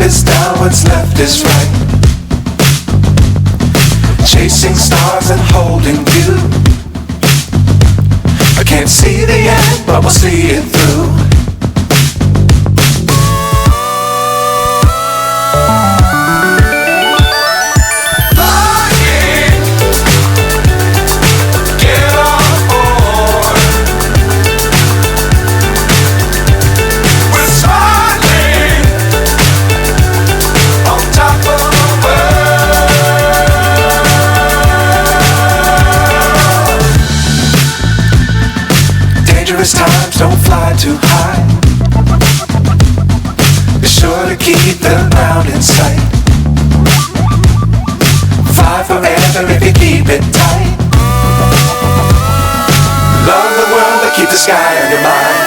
is down, what's left is right. Chasing stars and holding you. I can't see the end, but we'll see it through. Dangerous times, don't fly too high. Be sure to keep the ground in sight. Fly forever if you keep it tight. Love the world, but keep the sky on your mind.